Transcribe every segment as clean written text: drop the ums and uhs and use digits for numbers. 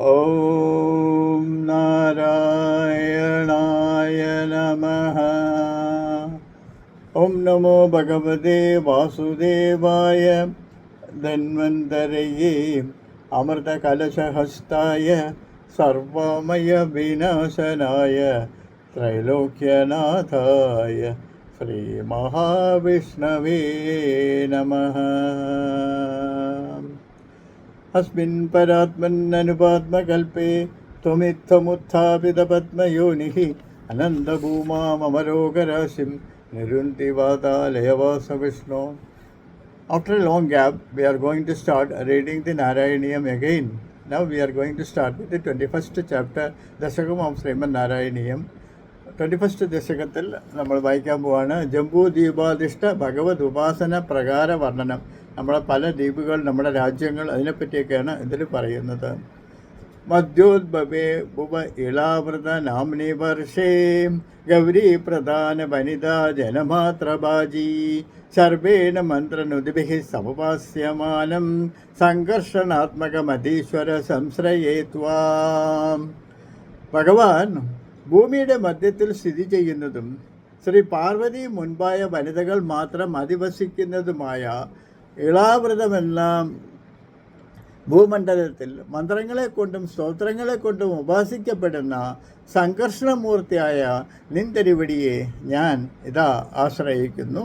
ഓം നാരായണായ നമഃ. ഓം നമോ ഭഗവതേ വാസുദേവായ ധന്വന്തരയേ അമൃതകലശഹസ്തായ സർവമയ വിനാശനായ ത്രൈലോക്യനാഥായ ശ്രീ മഹാവിഷ്ണവേ നമഃ. അസ്മിൻ പരാത്മന്നനുപാത്മകൽപേ ത്വമിത്തമുത്ഥാപിതപത്മയോനിഃ അനന്തഭൂമാമരോഗരാശിം നിരുന്തി വാതാലയവാസവിഷ്ണു. After a long gap, we are going to start reading the Narayaniyam again. Now we are going to start with the 21st chapter, Dashakam of Srimad Narayaniyam. 21st ദശകത്തിൽ നമ്മൾ വായിക്കാൻ പോവാണ് ജംബൂ ദ്വീപാധിഷ്ഠ ഭഗവത് ഉപാസന പ്രകാര വർണ്ണനം. നമ്മളെ പല ദ്വീപുകൾ, നമ്മുടെ രാജ്യങ്ങൾ, അതിനെപ്പറ്റിയൊക്കെയാണ് ഇതിൽ പറയുന്നത്. മധ്യോദ്ഭവേ ഭുവ ഇളാവൃത നാംനി വർഷേ ഗൗരീ പ്രധാന വനിതാ ജനമാത്രബാജി സർവേണ മന്ത്രനുദിഭിः സമപാസ്യമാനം സംഘർഷണാത്മകമതീശ്വര സംശ്രയേ ത്വാം. ഭഗവാൻ ഭൂമിയുടെ മധ്യത്തിൽ സ്ഥിതി ചെയ്യുന്നതും ശ്രീ പാർവതി മുൻപായ വനിതകൾ മാത്രം അധിവസിക്കുന്നതുമായ ഇളാവൃതമെന്ന ഭൂമണ്ഡലത്തിൽ മന്ത്രങ്ങളെ കൊണ്ടും സ്തോത്രങ്ങളെ കൊണ്ടും ഉപാസിക്കപ്പെടുന്ന സംഘർഷണമൂർത്തിയായ നിൻതരിവടിയെ ഞാൻ ഇതാ ആശ്രയിക്കുന്നു.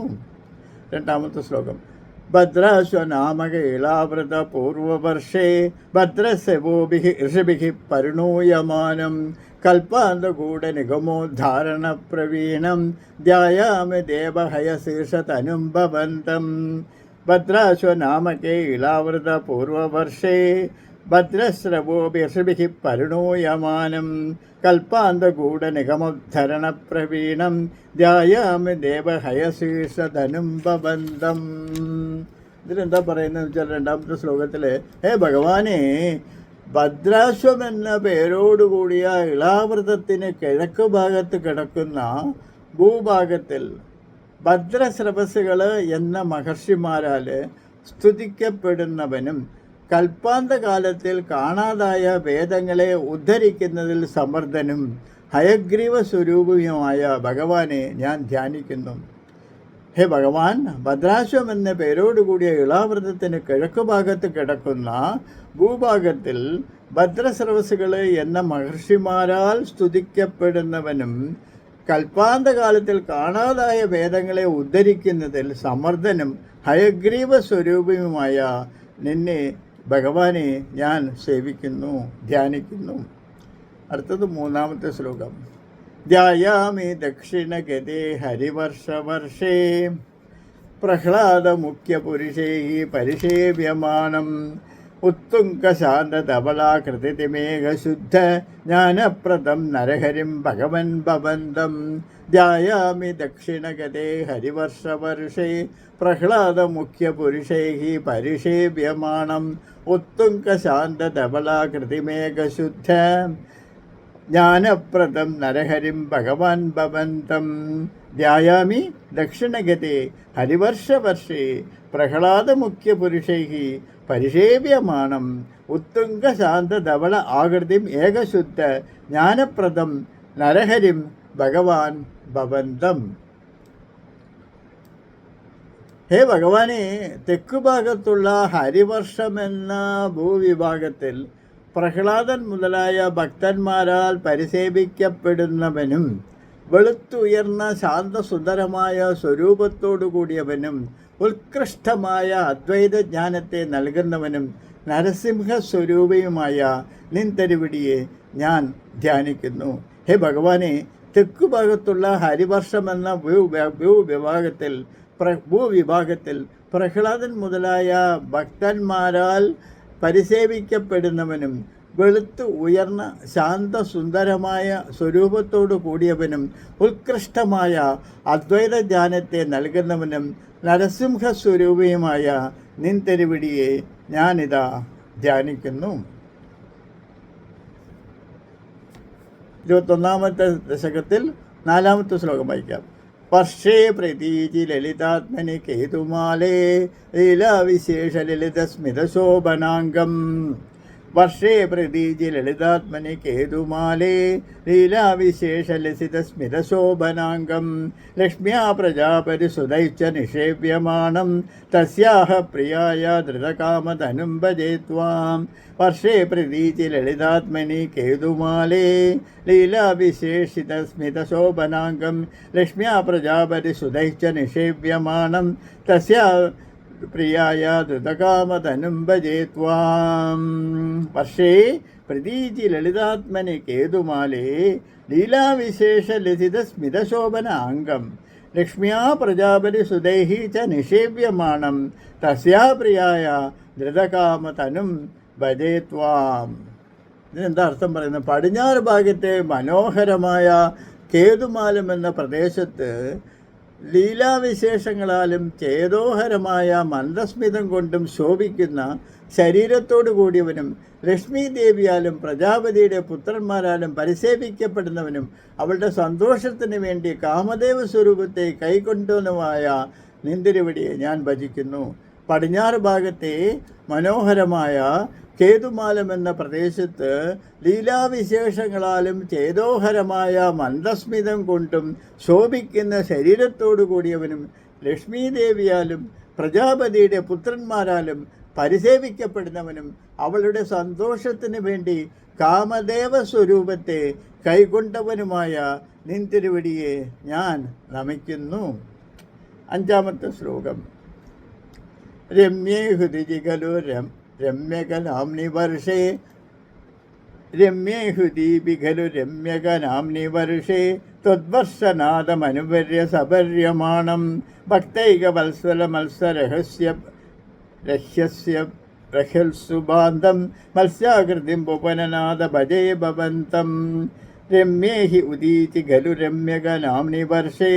രണ്ടാമത്തെ ശ്ലോകം. ഭദ്രാശ്വനാമക ഇളാവൃത പൂർവവർഷേ ഭദ്രസവോഭിഃ ഋഷിഭിഃ പരിണൂയമാനം കൽപ്പാന്തഗൂഢനിഗമോദ്ധാരണ പ്രവീണം ധ്യായാമി ദേവഹയശീർഷതനും ഭവന്തം. ഭദ്രാശ്വനാമകേ ഇളാവൃത പൂർവവർഷേ ഭദ്രസ്രവോഭിഃ ഋഷിഭിഃ പരിണൂയമാനം കൽപ്പാന്തഗൂഢനിഗമോദ്ധരണ പ്രവീണം ധ്യായാമി ദേവഹയശീർഷതനും ഭവന്തം. ഇതിലെന്താ പറയുന്നതെന്ന് വെച്ചാൽ രണ്ടാമത്തെ ശ്ലോകത്തിൽ, ഹേ ഭഗവാനെ, ഭദ്രാശ്വം എന്ന പേരോടുകൂടിയ ഇളാവൃതത്തിന് കിഴക്ക് ഭാഗത്ത് കിടക്കുന്ന ഭൂഭാഗത്തിൽ ഭദ്രസ്രവസ്സുകൾ എന്ന മഹർഷിമാരാൽ സ്തുതിക്കപ്പെടുന്നവനും കൽപ്പാന്തകാലത്തിൽ കാണാതായ വേദങ്ങളെ ഉദ്ധരിക്കുന്നതിൽ സമർത്ഥനും ഹയഗ്രീവ സ്വരൂപവുമായ ഭഗവാനെ ഞാൻ ധ്യാനിക്കുന്നു. ഹേ ഭഗവാൻ, ഭദ്രാശ്വം എന്ന പേരോടുകൂടിയ ഇളാവൃതത്തിന് കിഴക്ക് ഭാഗത്ത് കിടക്കുന്ന ഭൂഭാഗത്തിൽ ഭദ്രസ്രവസ്സുകൾ എന്ന മഹർഷിമാരാൽ സ്തുതിക്കപ്പെടുന്നവനും കൽപ്പാന്തകാലത്തിൽ കാണാതായ വേദങ്ങളെ ഉദ്ധരിക്കുന്നതിൽ സമർത്ഥനും ഹയഗ്രീവ സ്വരൂപവുമായ നിന്നെ ഭഗവാനെ ഞാൻ സേവിക്കുന്നു, ധ്യാനിക്കുന്നു. അടുത്തത് മൂന്നാമത്തെ ശ്ലോകം. ധ്യായാമി ദക്ഷിണഗതേ ഹരിവർഷവർഷേ പ്രഹ്ലാദമുഖ്യപുരുഷൈഃ പരിസേവ്യമാനം ഉത്തുംഗശാന്തധവളാകൃതിമേഘശുദ്ധ ജ്ഞാനപ്രദം നരഹരിം ഭഗവൻ ഭവന്തം. ധ്യായാമി ദക്ഷിണഗതേ ഹരിവർഷവർഷേ പ്രഹ്ലാദമുഖ്യപുരുഷൈഃ പരിസേവ്യമാണം ഉത്തുംഗശാന്തധവളാകൃതിമേഘശുദ്ധ ജ്ഞാനപ്രദം നരഹരിം ഭഗവാൻ ഭവന്തം. ധ്യായാമി ദക്ഷിണഗതേ ഹരിവർഷവർഷേ പ്രഹ്ലാദമുഖ്യപുരുഷൈഃ പരിസേവ്യമാണം ഉത്തുംഗശാന്തധവള ആകൃതിം ഏകശുദ്ധ ജ്ഞാനപ്രദം നരഹരിം ഭഗവാൻ ഭവന്തം. ഹേ ഭഗവാനെ, തെക്കുഭാഗത്തുള്ള ഹരിവർഷമെന്ന ഭൂവിഭാഗത്തിൽ പ്രഹ്ലാദൻ മുതലായ ഭക്തന്മാരാൽ പരിസേവിക്കപ്പെടുന്നവനും വെളുത്തുയർന്ന ശാന്തസുന്ദരമായ സ്വരൂപത്തോടു കൂടിയവനും ഉത്കൃഷ്ടമായ അദ്വൈത ജ്ഞാനത്തെ നൽകുന്നവനും നരസിംഹസ്വരൂപിയുമായ നിൻ തരുവിടിയെ ഞാൻ ധ്യാനിക്കുന്നു. ഹേ ഭഗവാനെ, തെക്കുഭാഗത്തുള്ള ഹരിവർഷമെന്ന ഭൂവിഭാഗത്തിൽ പ്രഹ്ലാദൻ മുതലായ ഭക്തന്മാരാൽ പരിസേവിക്കപ്പെടുന്നവനും വെളുത്തു ഉയർന്ന ശാന്തസുന്ദരമായ സ്വരൂപത്തോടു കൂടിയവനും ഉത്കൃഷ്ടമായ അദ്വൈത ജ്ഞാനത്തെ നൽകുന്നവനും നരസിംഹസ്വരൂപിയുമായ നിൻ തരുവിടിയെ ഞാനിതാ ധ്യാനിക്കുന്നു. 21ാമത്തെ ദശകത്തിൽ 4ാമത്തെ ശ്ലോകം വായിക്കാം. വർഷേ പ്രതീചി ലളിതാത്മനി കേതുമാലേ ലീലാവിശേഷ ലളിതസ്മിതശോഭനാംഗം വർഷേ പ്രതീജി ലളിതാത്മനി കേതുമാലേ ലീലാവിശേഷലസിതസ്മിതശോഭനാംഗം ലക്ഷ്മ്യാ പ്രജാപരിസുതൈശ്ച നിഷേവ്യമാണം തസ്യാഹ പ്രിയായ ധൃതകാമതനും ഭജേ ത്വാം. വർഷേ പ്രതീജി ലളിതാത്മനി കേതുമാലേ ലീലാവിശേഷിതസ്മിതശോഭനാംഗം ലക്ഷ്മ്യാ പ്രജാപരിസുതൈശ്ച നിഷേവ്യമാണം തസ്യാ പ്രിയായ ധൃതകാമതനും ഭജേ ത്വാം. വർഷേ പ്രതീജി ലളിതാത്മനി കേതുമാലേ ലീലാവിശേഷലസിതസ്മിതശോഭന അംഗം ലക്ഷ്മ്യാ പ്രജാപതിസുതൈഃ ച നിഷേവ്യമാണം തസ്യാ പ്രിയായ ധൃതകാമതനും ഭജേ ത്വാം. ഇതിനെന്താ അർത്ഥം പറയുന്നത്? പടിഞ്ഞാറ് ഭാഗത്തെ മനോഹരമായ കേതുമാലം എന്ന പ്രദേശത്ത് ലീലാവിശേഷങ്ങളാലും ചേതോഹരമായ മന്ദസ്മിതം കൊണ്ടും ശോഭിക്കുന്ന ശരീരത്തോടു കൂടിയവനും ലക്ഷ്മി ദേവിയാലും പ്രജാപതിയുടെ പുത്രന്മാരാലും പരിസേവിക്കപ്പെടുന്നവനും അവളുടെ സന്തോഷത്തിന് വേണ്ടി കാമദേവ സ്വരൂപത്തെ കൈക്കൊണ്ടവനുമായ നിന്തിരുവടിയെ ഞാൻ ഭജിക്കുന്നു. പടിഞ്ഞാറ് ഭാഗത്തെ മനോഹരമായ കേതുമാലം എന്ന പ്രദേശത്ത് ലീലാവിശേഷങ്ങളാലും ചേതോഹരമായ മന്ദസ്മിതം കൊണ്ടും ശോഭിക്കുന്ന ശരീരത്തോടു കൂടിയവനും ലക്ഷ്മീദേവിയാലും പ്രജാപതിയുടെ പുത്രന്മാരാലും പരിസേവിക്കപ്പെടുന്നവനും അവളുടെ സന്തോഷത്തിന് വേണ്ടി കാമദേവ സ്വരൂപത്തെ കൈക്കൊണ്ടവനുമായ നിൻ തിരുവടിയെ ഞാൻ നമിക്കുന്നു. 5-ാമത്തെ ശ്ലോകം. രമ്യേ ഹൃദി ഖലു രമ്യകനാംനി വർഷേ രമ്യേ ഹൃദീപി ഖലു രമ്യകനാംനി വർഷേ ത്വദ്വർഷനാദമനുപര്യ സപര്യമാണം ഭക്തൈകവത്സലമത്സരഹസ്യ രഹ്യസുബാന്ധം മത്സ്യാകൃതിം ഭുവനനാഥ ഭജേ ഭവന്തം. രമ്യേ ഹി ഉദീതി ഖലു രമ്യകനാംനി വർഷേ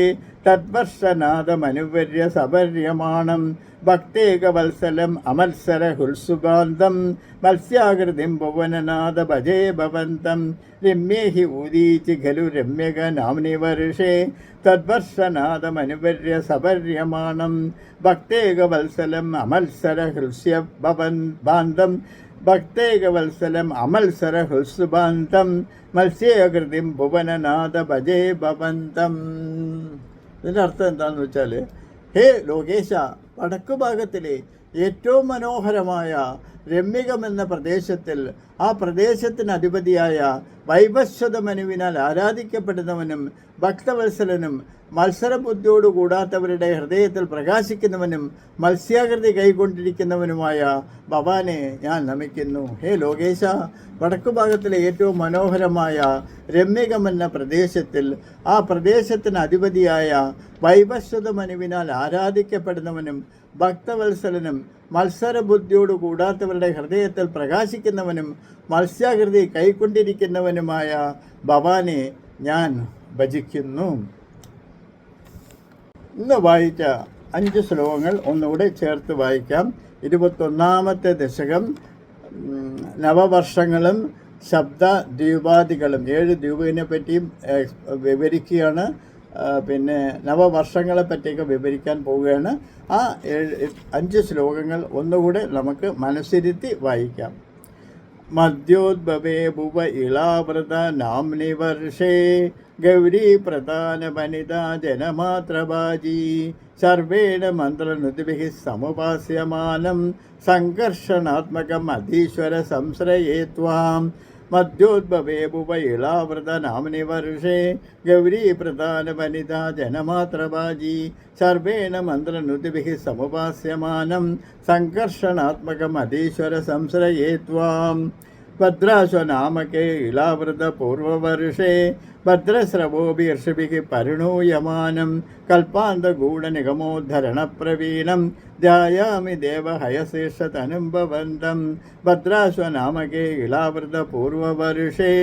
തദ്വർഷനാദമനുപര്യ സപര്യമാണം ഭക്തേകവത്സലം അമത്സരഹുൽസുഗാന്ധം മത്സ്യാകൃതിം ഭുവനനാഥ ഭജേ ഭവന്തം. രമ്യേ ഹി ഉദീതി ഖലു രമ്യകനാംനി വർഷേ തദ്വർഷനാദമനുപര്യ സപര്യമാണം ഭക്തേകവത്സലം അമത്സരഹൃസ്യബാന്ധം ഭക്തേകവത്സലം അമത്സരഹൃസ്സുബാന്ധം മത്സ്യാകൃതിം ഭുവനനാഥ ഭജേ ഭവന്തം. ഇതിൻ്റെ അർത്ഥം എന്താണെന്ന് വെച്ചാൽ, ഹേ ലോകേശ, വടക്കു ഭാഗത്തിലെ ഏറ്റവും മനോഹരമായ രമ്യകമെന്ന പ്രദേശത്തിൽ ആ പ്രദേശത്തിന് അധിപതിയായ വൈവസ്വതമനുവിനാൽ ആരാധിക്കപ്പെടുന്നവനും ഭക്തവത്സലനും മത്സരബുദ്ധിയോടുകൂടാത്തവരുടെ ഹൃദയത്തിൽ പ്രകാശിക്കുന്നവനും മത്സ്യാകൃതി കൈകൊണ്ടിരിക്കുന്നവനുമായ ഭവാനെ ഞാൻ നമിക്കുന്നു. ഹേ ലോകേശ, വടക്കുഭാഗത്തിലെ ഏറ്റവും മനോഹരമായ രമ്യകമെന്ന പ്രദേശത്തിൽ ആ പ്രദേശത്തിന് അധിപതിയായ വൈവസ്വതമനുവിനാൽ ആരാധിക്കപ്പെടുന്നവനും ഭക്തവത്സലനും മത്സരബുദ്ധിയോടുകൂടാത്തവരുടെ ഹൃദയത്തിൽ പ്രകാശിക്കുന്നവനും മത്സ്യാകൃതി കൈക്കൊണ്ടിരിക്കുന്നവനുമായ ഭവാനെ ഞാൻ ഭജിക്കുന്നു. ഇന്ന് വായിച്ച 5 ശ്ലോകങ്ങൾ ഒന്നുകൂടെ ചേർത്ത് വായിക്കാം. 21-ാമത്തെ ദശകം നവവർഷങ്ങളും ശബ്ദ ദ്വീപാദികളും 7 ദ്വീപിനെ പറ്റിയും വിവരിക്കുകയാണ്. പിന്നെ നവവർഷങ്ങളെ പറ്റിയൊക്കെ വിവരിക്കാൻ പോവുകയാണ്. ആ 5 ശ്ലോകങ്ങൾ ഒന്നുകൂടെ നമുക്ക് മനസ്സിരുത്തി വായിക്കാം. മധ്യോദ്ഭവേ ഭുവ ഇളാവൃത നാംനി വർഷേ ഗൗരീ പ്രധാന വനിതാ ജനമാത്രഭാജി സർവേണ മന്ത്രനുതിഭിः സമുപാസ്യമാനം സംഘർഷണാത്മകം അധീശ്വര സംശ്രയേ ത്വാം. മധ്യോദ്ഭവേ ഭുവ ഇളാവൃത നാംനി വർഷേ ഗൗരീ പ്രധാന വനിതാ ജനമാത്രഭാജി സർവേണ മന്ത്രനുതിഭിः സമുപാസ്യമാനം സംഘർഷണാത്മകം അധീശ്വര സംശ്രയേ ത്വാം. ഭദ്രാശ്വനാമകേ ഇളാവൃത പൂർവവർഷേ ഭദ്രസ്രവോഭിർഷിഭിः പരിണൂയമാനം കൽപ്പാന്തഗൂഢനിഗമോദ്ധരണപ്രവീണം ധ്യായാമി ദേവഹയശീർഷതനും ഭവന്തം. ഭദ്രാശ്വനാമകേ ഇളാവൃത പൂർവവർഷേ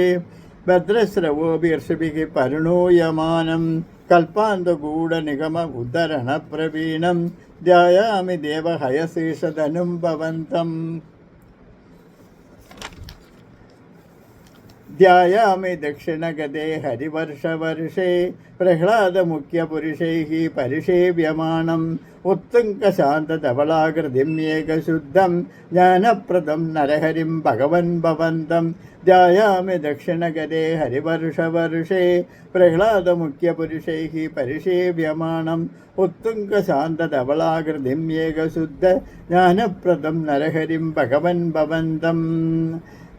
ഭദ്രസ്രവോഭിർഷിഭിः പരിണൂയമാനം കൽപ്പാന്തഗൂഢനിഗമ ഉദ്ധരണപ്രവീണം ധ്യായാമി ദേവഹയശീർഷതനും ഭവന്തം. ധ്യായാമി ദക്ഷിണഗതേ ഹരിവർഷവർഷേ പ്രഹ്ലാദമുഖ്യപുരുഷൈः പരിഷേവ്യമാണം ഉത്തുംഗശാന്തധവളാകൃതിം ഏകശുദ്ധം ജ്ഞാനപ്രദം നരഹരിം ഭഗവൻ ഭവന്തം ധ്യായാമി ദക്ഷിണഗതേ ഹരിവർഷവർഷേ പ്രഹ്ലാദമുഖ്യപുരുഷൈः പരിഷേവ്യമാണം ഉത്തുംഗശാന്തധവളാകൃതിം ഏകശുദ്ധ ജ്ഞാനപ്രദം നരഹരിം ഭഗവൻ ഭവന്തം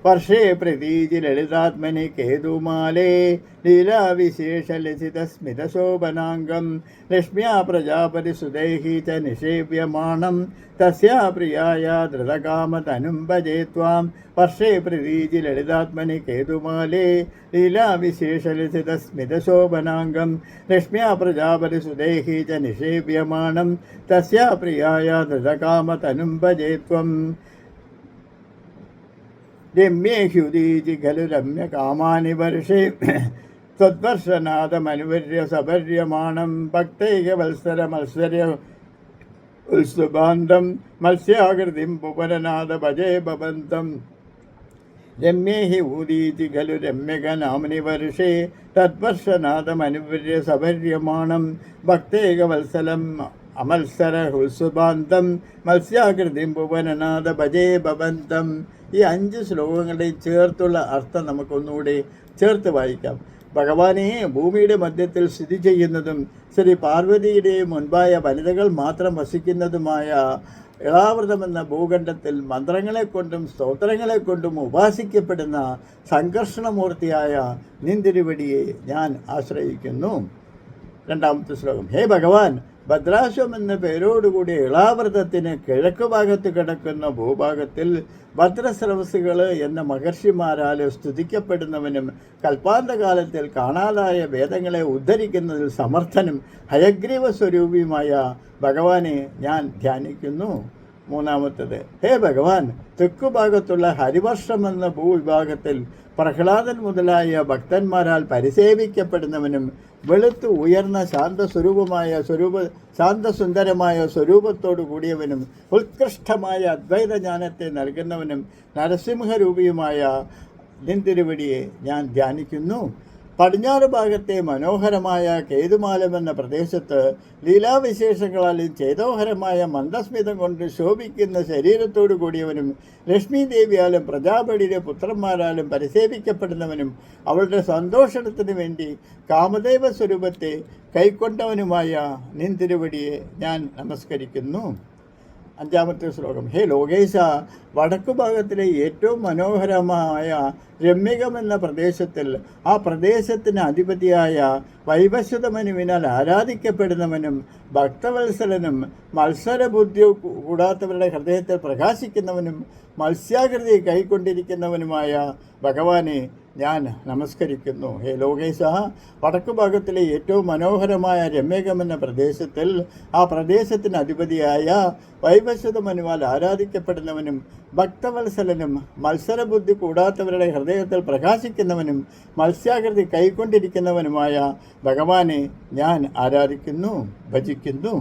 വർഷേ പ്രതീജി ലളിതാത്മനി കേതുമാലേ ലീലാവിശേഷലസിതസ്മിതശോഭനാംഗം ലക്ഷ്മ്യാ പ്രജാപതിസുതൈः ച നിഷേവ്യമാണം തസ്യാ പ്രിയായ ധൃതകാമതനും ഭജേ ത്വാം വർഷേ പ്രതീജി ലളിതാത്മനി കേതുമാലേ ലീലാവിശേഷലസിതസ്മിതശോഭനാംഗം ലക്ഷ്മ്യാ പ്രജാപതിസുതൈः ച നിഷേവ്യമാണം തസ്യാ പ്രിയായ ധൃതകാമതനും ഭജേ ത്വം രമ്യേ ഹ്യുദീജി ഖലു രമ്യകാമാനി വർഷേ ത്വദ്വർഷനാഥമനുവർയ സപര്യമാണം ഭക്തൈകവത്സരമത്സര്യ ഉത്സുബാന്തം മത്സ്യാകൃതിം ഭുവനനാഥ ഭജേ ഭവന്തം രമ്യേ ഹി ഊദീതി ഖലു രമ്യകനാമനി വർഷേ തദ്വർഷനാഥമനുവർയ സപര്യമാണം ഭക്തൈകവത്സലം അമത്സര ഉത്സുബാന്തം മത്സ്യാകൃതിം ഭുവനനാഥ ഭജേ ഭവന്തം. ഈ 5 ശ്ലോകങ്ങളുടെയും ചേർത്തുള്ള അർത്ഥം നമുക്കൊന്നുകൂടി ചേർത്ത് വായിക്കാം. ഭഗവാനെ ഭൂമിയുടെ മധ്യത്തിൽ സ്ഥിതി ചെയ്യുന്നതും ശ്രീ പാർവതിയുടെ മുൻപായ വനിതകൾ മാത്രം വസിക്കുന്നതുമായ ഇളാവൃതമെന്ന ഭൂഖണ്ഡത്തിൽ മന്ത്രങ്ങളെക്കൊണ്ടും സ്തോത്രങ്ങളെക്കൊണ്ടും ഉപാസിക്കപ്പെടുന്ന സംഘർഷണമൂർത്തിയായ നിന്തിരുവടിയെ ഞാൻ ആശ്രയിക്കുന്നു. 2ാമത്തെ ശ്ലോകം. ഹേ ഭഗവാൻ, ഭദ്രാശ്വം എന്ന പേരോടുകൂടി ഇളാവൃതത്തിന് കിഴക്ക് ഭാഗത്ത് കിടക്കുന്ന ഭൂഭാഗത്തിൽ ഭദ്രസ്രവസുകൾ എന്ന മഹർഷിമാരാൽ സ്തുതിക്കപ്പെടുന്നവനും കൽപ്പാന്തകാലത്തിൽ കാണാതായ വേദങ്ങളെ ഉദ്ധരിക്കുന്നതിൽ സമർത്ഥനും ഹയഗ്രീവ സ്വരൂപിയുമായ ഭഗവാനെ ഞാൻ ധ്യാനിക്കുന്നു. 3ാമത്തേത്. ഹേ ഭഗവാൻ, തെക്കുഭാഗത്തുള്ള ഹരിവർഷം എന്ന ഭൂവിഭാഗത്തിൽ പ്രഹ്ലാദൻ മുതലായ ഭക്തന്മാരാൽ പരിസേവിക്കപ്പെടുന്നവനും വെളുത്തു ഉയർന്ന ശാന്തസുന്ദരമായ സ്വരൂപത്തോടു കൂടിയവനും ഉത്കൃഷ്ടമായ അദ്വൈത ജ്ഞാനത്തെ നൽകുന്നവനും നരസിംഹരൂപിയുമായ നിന്തിരുവടിയെ ഞാൻ ധ്യാനിക്കുന്നു. പടിഞ്ഞാറ് ഭാഗത്തെ മനോഹരമായ കേതുമാലം എന്ന പ്രദേശത്ത് ലീലാവിശേഷങ്ങളാലും ചേതോഹരമായ മന്ദസ്മിതം കൊണ്ട് ശോഭിക്കുന്ന ശരീരത്തോടു കൂടിയവനും ലക്ഷ്മി ദേവിയാലും പ്രജാപതിയുടെ പുത്രന്മാരാലും പരിസേവിക്കപ്പെടുന്നവനും അവളുടെ സന്തോഷത്തിന് വേണ്ടി കാമദേവ സ്വരൂപത്തെ കൈക്കൊണ്ടവനുമായ നിന്തിരുവടിയെ ഞാൻ നമസ്കരിക്കുന്നു. 5ാമത്തെ ശ്ലോകം. ഹേ ലോകേശ, വടക്കുഭാഗത്തിലെ ഏറ്റവും മനോഹരമായ രമ്യകമെന്ന പ്രദേശത്തിൽ ആ പ്രദേശത്തിന് അധിപതിയായ വൈവസ്വതമനുവിനാൽ ആരാധിക്കപ്പെടുന്നവനും ഭക്തവത്സലനും മത്സരബുദ്ധി കൂടാത്തവരുടെ ഹൃദയത്തിൽ പ്രകാശിക്കുന്നവനും മത്സ്യാകൃതി കൈക്കൊണ്ടിരിക്കുന്നവനുമായ ഭഗവാനെ ഞാൻ നമസ്കരിക്കുന്നു. ഹേ ലോകേശ, വടക്കുഭാഗത്തിലെ ഏറ്റവും മനോഹരമായ രമ്യകമെന്ന പ്രദേശത്തിൽ ആ പ്രദേശത്തിന് അധിപതിയായ വൈവസ്വതമനുവാൽ ആരാധിക്കപ്പെടുന്നവനും ഭക്തവത്സലനും മത്സരബുദ്ധി കൂടാത്തവരുടെ ഹൃദയത്തിൽ പ്രകാശിക്കുന്നവനും മത്സ്യാകൃതി കൈക്കൊണ്ടിരിക്കുന്നവനുമായ ഭഗവാനെ ഞാൻ ആരാധിക്കുന്നു, ഭജിക്കുന്നു.